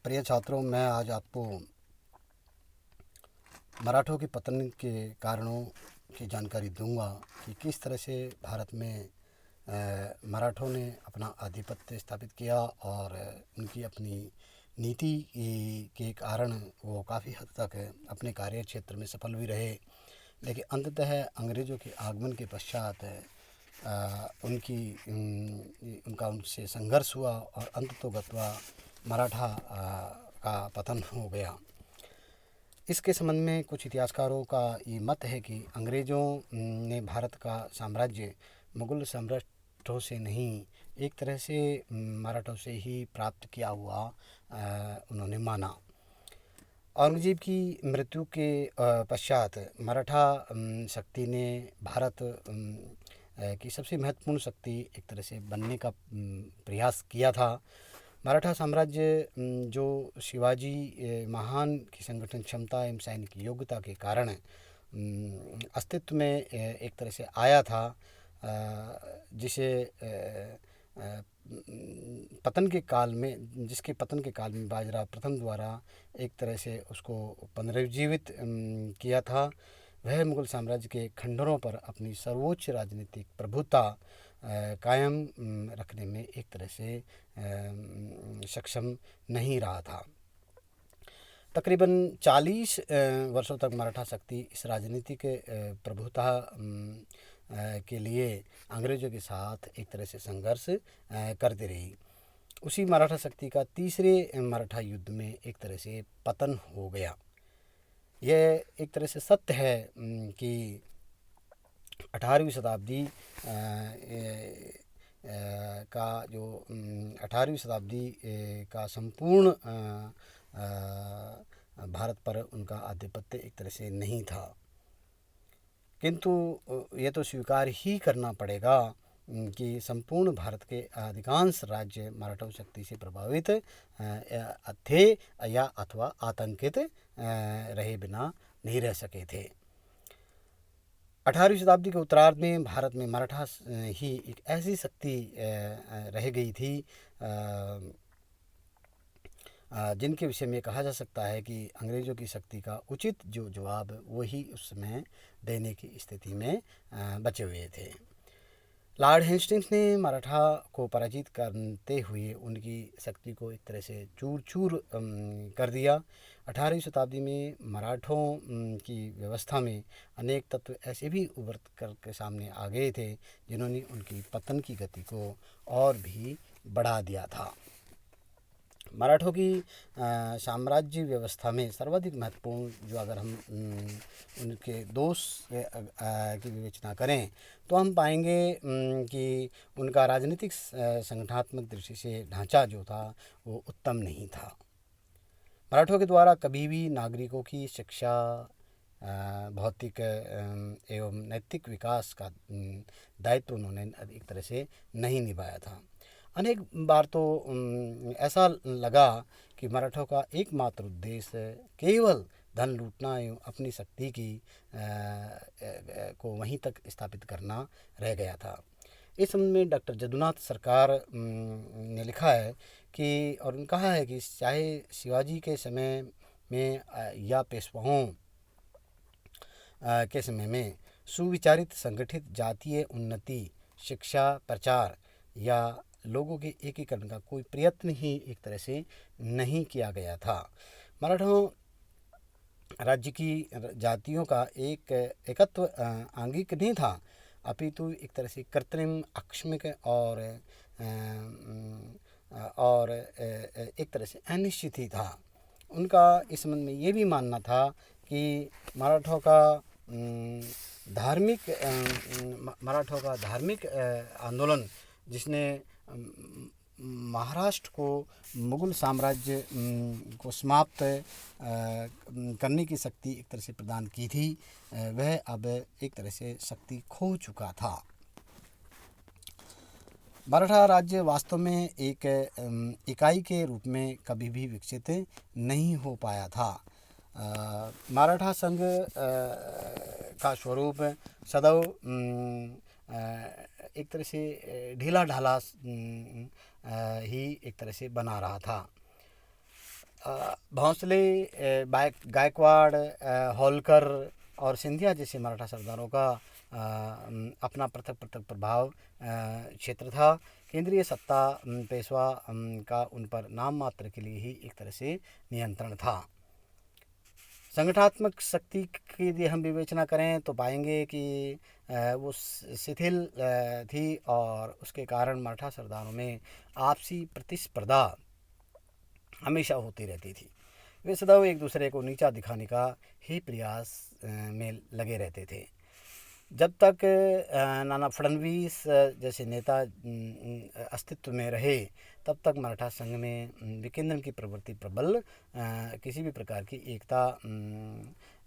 प्रिय छात्रों, मैं आज आपको मराठों के पतन के कारणों की जानकारी दूंगा कि किस तरह से भारत में मराठों ने अपना आधिपत्य स्थापित किया और उनकी अपनी नीति के कारण वो काफ़ी हद तक अपने कार्य क्षेत्र में सफल भी रहे। लेकिन अंततः अंग्रेज़ों के आगमन के पश्चात उनका उनसे संघर्ष हुआ और अंततोगत्वा मराठा का पतन हो गया। इसके संबंध में कुछ इतिहासकारों का ये मत है कि अंग्रेज़ों ने भारत का साम्राज्य मुग़ल सम्राटों से नहीं, एक तरह से मराठों से ही प्राप्त किया हुआ उन्होंने माना। औरंगज़ेब की मृत्यु के पश्चात मराठा शक्ति ने भारत की सबसे महत्वपूर्ण शक्ति एक तरह से बनने का प्रयास किया था। मराठा साम्राज्य जो शिवाजी महान की संगठन क्षमता एवं सैनिक योग्यता के कारण अस्तित्व में एक तरह से आया था, जिसे पतन के काल में जिसके पतन के काल में बाजीराव प्रथम द्वारा एक तरह से उसको पुनर्जीवित किया था। वह मुग़ल साम्राज्य के खंडरों पर अपनी सर्वोच्च राजनीतिक प्रभुता कायम रखने में एक तरह से सक्षम नहीं रहा था। तकरीबन 40 वर्षों तक मराठा शक्ति इस राजनीतिक प्रभुता के लिए अंग्रेज़ों के साथ एक तरह से संघर्ष करती रही। उसी मराठा शक्ति का तीसरे मराठा युद्ध में एक तरह से पतन हो गया। यह एक तरह से सत्य है कि 18वीं शताब्दी का संपूर्ण भारत पर उनका आधिपत्य एक तरह से नहीं था, किंतु ये तो स्वीकार ही करना पड़ेगा कि संपूर्ण भारत के अधिकांश राज्य मराठा शक्ति से प्रभावित थे या अथवा आतंकित रहे बिना नहीं रह सके थे। 18वीं शताब्दी के उत्तरार्ध में भारत में मराठा ही एक ऐसी शक्ति रह गई थी जिनके विषय में कहा जा सकता है कि अंग्रेज़ों की शक्ति का उचित जो जवाब वही उस समय देने की स्थिति में बचे हुए थे। लॉर्ड हेस्टिंग्स ने मराठा को पराजित करते हुए उनकी शक्ति को एक तरह से चूर चूर कर दिया। 18वीं शताब्दी में मराठों की व्यवस्था में अनेक तत्व ऐसे भी उभर कर के सामने आ गए थे जिन्होंने उनकी पतन की गति को और भी बढ़ा दिया था। मराठों की साम्राज्य व्यवस्था में सर्वाधिक महत्वपूर्ण जो अगर हम उनके दोष की विवेचना करें तो हम पाएंगे कि उनका राजनीतिक संगठनात्मक दृष्टि से ढांचा जो था वो उत्तम नहीं था। मराठों के द्वारा कभी भी नागरिकों की शिक्षा, भौतिक एवं नैतिक विकास का दायित्व उन्होंने एक तरह से नहीं निभाया था। अनेक बार तो ऐसा लगा कि मराठों का एकमात्र उद्देश्य केवल धन लूटना एवं अपनी शक्ति की को वहीं तक स्थापित करना रह गया था। इस संबंध में डॉक्टर जदुनाथ सरकार ने लिखा है कि और कहा है कि चाहे शिवाजी के समय में या पेशवाओं के समय में सुविचारित संगठित जातीय उन्नति, शिक्षा, प्रचार या लोगों के एकीकरण का कोई प्रयत्न ही एक तरह से नहीं किया गया था। मराठों राज्य की जातियों का एक एकत्व आंगिक नहीं था, अपितु एक तरह से कृत्रिम, आकस्मिक और एक तरह से अनिश्चित ही था। उनका इस संबंध में ये भी मानना था कि मराठों का धार्मिक आंदोलन जिसने महाराष्ट्र को मुग़ल साम्राज्य को समाप्त करने की शक्ति एक तरह से प्रदान की थी, वह अब एक तरह से शक्ति खो चुका था। मराठा राज्य वास्तव में एक इकाई के रूप में कभी भी विकसित नहीं हो पाया था। मराठा संघ का स्वरूप सदैव एक तरह से ढीला ढाला ही एक तरह से बना रहा था। भोंसले, गायकवाड़, होलकर और सिंधिया जैसे मराठा सरदारों का अपना पृथक पृथक प्रभाव क्षेत्र था। केंद्रीय सत्ता पेशवा का उन पर नाम मात्र के लिए ही एक तरह से नियंत्रण था। संगठनात्मक शक्ति की यदि हम विवेचना करें तो पाएंगे कि वो शिथिल थी और उसके कारण मराठा सरदारों में आपसी प्रतिस्पर्धा हमेशा होती रहती थी। वे सदैव एक दूसरे को नीचा दिखाने का ही प्रयास में लगे रहते थे। जब तक नाना फडणवीस जैसे नेता अस्तित्व में रहे तब तक मराठा संघ में विकेंद्रण की प्रवृत्ति प्रबल, किसी भी प्रकार की एकता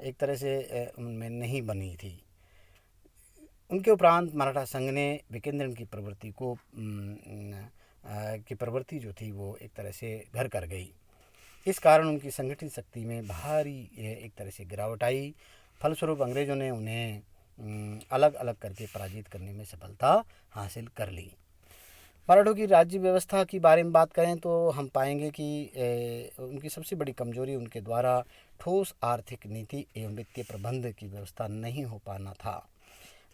एक तरह से उनमें नहीं बनी थी। उनके उपरांत मराठा संघ ने विकेंद्रण की प्रवृत्ति को की प्रवृत्ति जो थी वो एक तरह से घर कर गई। इस कारण उनकी संगठित शक्ति में भारी एक तरह से गिरावट आई। फलस्वरूप अंग्रेज़ों ने उन्हें अलग अलग करके पराजित करने में सफलता हासिल कर ली। मराठों की राज्य व्यवस्था की बारे में बात करें तो हम पाएंगे कि उनकी सबसे बड़ी कमजोरी उनके द्वारा ठोस आर्थिक नीति एवं वित्तीय प्रबंध की व्यवस्था नहीं हो पाना था।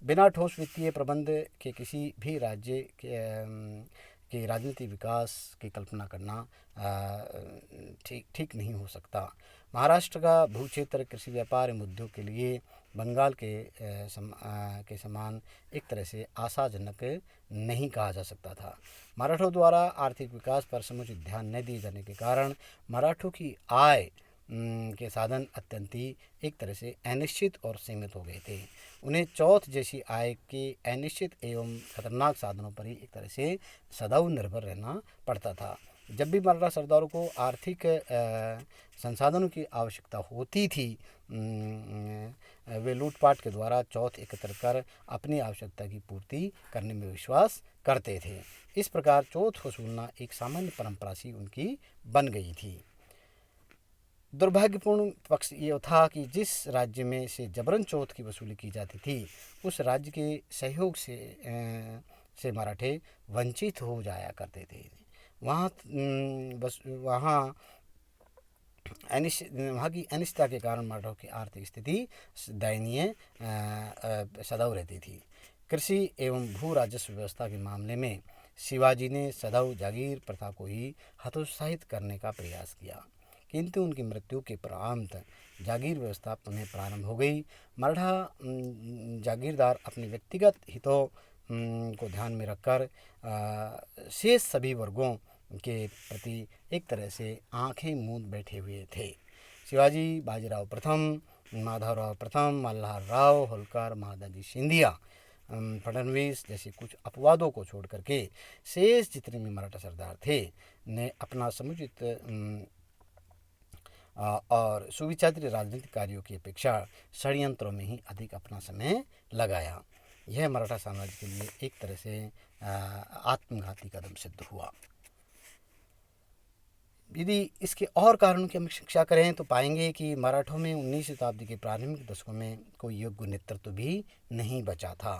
बिना ठोस वित्तीय प्रबंध के किसी भी राज्य के राजनीतिक विकास की कल्पना करना ठीक नहीं हो सकता। महाराष्ट्र का भू क्षेत्र कृषि व्यापार एवं उद्योग के लिए बंगाल के समान एक तरह से आशाजनक नहीं कहा जा सकता था। मराठों द्वारा आर्थिक विकास पर समुचित ध्यान न दिए जाने के कारण मराठों की आय के साधन अत्यंत ही एक तरह से अनिश्चित और सीमित हो गए थे। उन्हें चौथ जैसी आय के अनिश्चित एवं खतरनाक साधनों पर ही एक तरह से सदैव निर्भर रहना पड़ता था। जब भी मराठा सरदारों को आर्थिक संसाधनों की आवश्यकता होती थी, वे लूटपाट के द्वारा चौथ एकत्र कर अपनी आवश्यकता की पूर्ति करने में विश्वास करते थे। इस प्रकार चौथ वसूलना एक सामान्य परंपरा सी उनकी बन गई थी। दुर्भाग्यपूर्ण पक्ष ये था कि जिस राज्य में से जबरन चौथ की वसूली की जाती थी उस राज्य के सहयोग से मराठे वंचित हो जाया करते थे। वहाँ की अनिश्चितता के कारण मराठों की आर्थिक स्थिति दयनीय सदैव रहती थी। कृषि एवं भू राजस्व व्यवस्था के मामले में शिवाजी ने सदैव जागीर प्रथा को ही हतोत्साहित करने का प्रयास किया, किंतु उनकी मृत्यु के उपरांत जागीर व्यवस्था पुनः प्रारंभ हो गई। मराठा जागीरदार अपने व्यक्तिगत हितों को ध्यान में रखकर शेष सभी वर्गों के प्रति एक तरह से आंखें मूंद बैठे हुए थे। शिवाजी, बाजीराव प्रथम, माधवराव प्रथम, मल्हार राव, होलकर, महादाजी सिंधिया, फडणवीस जैसे कुछ अपवादों को छोड़ करके शेष जितने भी मराठा सरदार थे ने अपना समुचित और सुविचारित राजनीतिक कार्यों की अपेक्षा षड्यंत्रों में ही अधिक अपना समय लगाया। यह मराठा साम्राज्य के लिए एक तरह से आत्मघाती कदम सिद्ध हुआ। यदि इसके और कारणों की हम शिक्षा करें तो पाएंगे कि मराठों में 19वीं शताब्दी के प्रारंभिक दशकों में कोई योग्य नेतृत्व भी नहीं बचा था।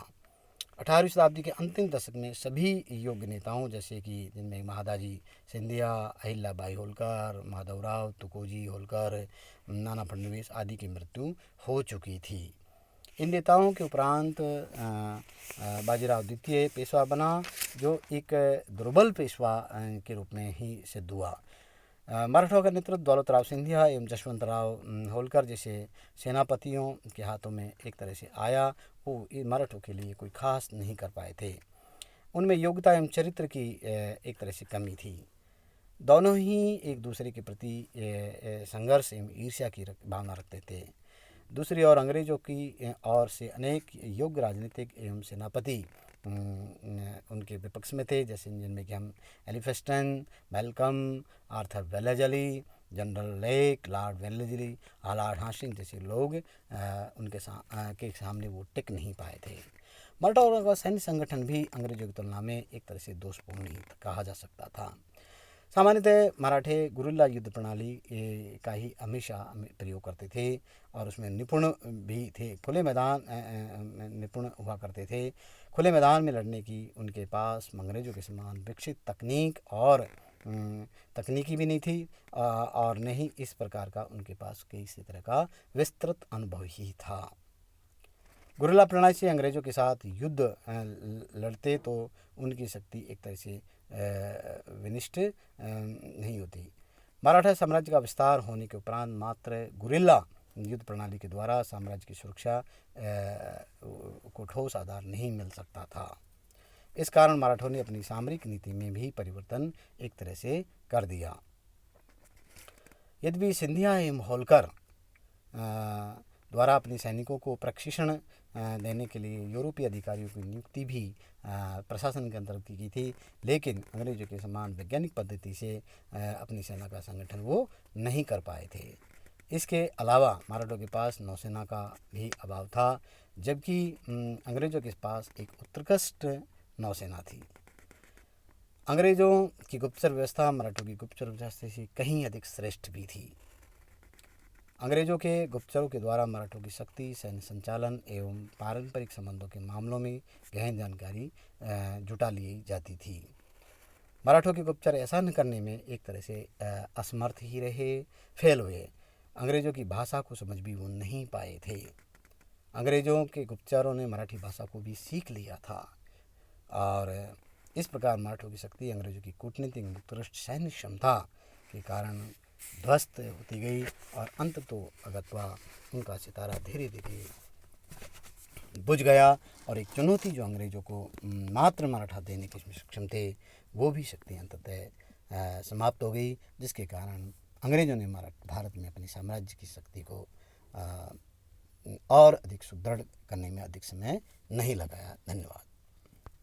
18वीं शताब्दी के अंतिम दशक में सभी योग्य नेताओं जैसे कि जिनमें महादाजी सिंधिया, अहिल्याबाई होलकर, माधवराव, तुकोजी होलकर, नाना फडणवीस आदि की मृत्यु हो चुकी थी। इन नेताओं के उपरांत बाजीराव द्वितीय पेशवा बना, जो एक दुर्बल पेशवा के रूप में ही सिद्ध हुआ। मराठों का नेतृत्व दौलतराव सिंधिया एवं जशवंतराव होलकर जैसे सेनापतियों के हाथों में एक तरह से आया। वो मराठों के लिए कोई खास नहीं कर पाए थे। उनमें योग्यता एवं चरित्र की एक तरह से कमी थी। दोनों ही एक दूसरे के प्रति संघर्ष एवं ईर्ष्या की भावना रखते थे। दूसरी ओर अंग्रेजों की ओर से अनेक योग्य राजनीतिक एवं सेनापति उनके विपक्ष में थे, जैसे जिनमें कि हम Elphinstone, Malcolm, Arthur Wellesley, general lake, Lord Wellesley, Lord Hastings जैसे लोग के सामने वो टिक नहीं पाए थे। मराठा का सैन्य संगठन भी अंग्रेजों की तुलना में एक तरह से दोषपूर्ण ही कहा जा सकता था। सामान्यतः मराठे गुरिल्ला युद्ध प्रणाली का ही हमेशा प्रयोग करते थे और उसमें निपुण भी थे। खुले मैदान निपुण हुआ करते थे। खुले मैदान में लड़ने की उनके पास अंग्रेजों के समान विकसित तकनीक और तकनीकी भी नहीं थी और न ही इस प्रकार का उनके पास किसी तरह का विस्तृत अनुभव ही था। गुरिल्ला प्रणाली से अंग्रेज़ों के साथ युद्ध लड़ते तो उनकी शक्ति एक तरह से विनिष्ट नहीं होती। मराठा साम्राज्य का विस्तार होने के उपरांत मात्र गुरिल्ला युद्ध प्रणाली के द्वारा साम्राज्य की सुरक्षा को ठोस आधार नहीं मिल सकता था। इस कारण मराठों ने अपनी सामरिक नीति में भी परिवर्तन एक तरह से कर दिया। यद्यपि सिंधिया एवं होलकर द्वारा अपने सैनिकों को प्रशिक्षण देने के लिए यूरोपीय अधिकारियों की नियुक्ति भी प्रशासन के अंतर्गत की थी, लेकिन अंग्रेजों के समान वैज्ञानिक पद्धति से अपनी सेना का संगठन वो नहीं कर पाए थे। इसके अलावा मराठों के पास नौसेना का भी अभाव था, जबकि अंग्रेजों के पास एक उत्कृष्ट नौसेना थी। अंग्रेजों की गुप्तचर व्यवस्था मराठों की गुप्तचर व्यवस्था से कहीं अधिक श्रेष्ठ भी थी। अंग्रेजों के गुप्तचरों के द्वारा मराठों की शक्ति, सैन्य संचालन एवं पारंपरिक संबंधों के मामलों में गहन जानकारी जुटा ली जाती थी। मराठों के गुप्तचर ऐसा न करने में एक तरह से असमर्थ ही रहे, फेल हुए। अंग्रेजों की भाषा को समझ भी वो नहीं पाए थे। अंग्रेजों के गुप्तचरों ने मराठी भाषा को भी सीख लिया था और इस प्रकार मराठों की शक्ति अंग्रेजों की कूटनीतिक उत्कृष्ट सैन्य क्षमता के कारण ध्वस्त होती गई और अंत तो अगत्वा उनका सितारा धीरे धीरे बुझ गया और एक चुनौती जो अंग्रेजों को मात्र मराठा देने के सक्षम थे, वो भी शक्ति अंततः समाप्त हो गई, जिसके कारण अंग्रेजों ने भारत में अपनी साम्राज्य की शक्ति को और अधिक सुदृढ़ करने में अधिक समय नहीं लगाया। धन्यवाद।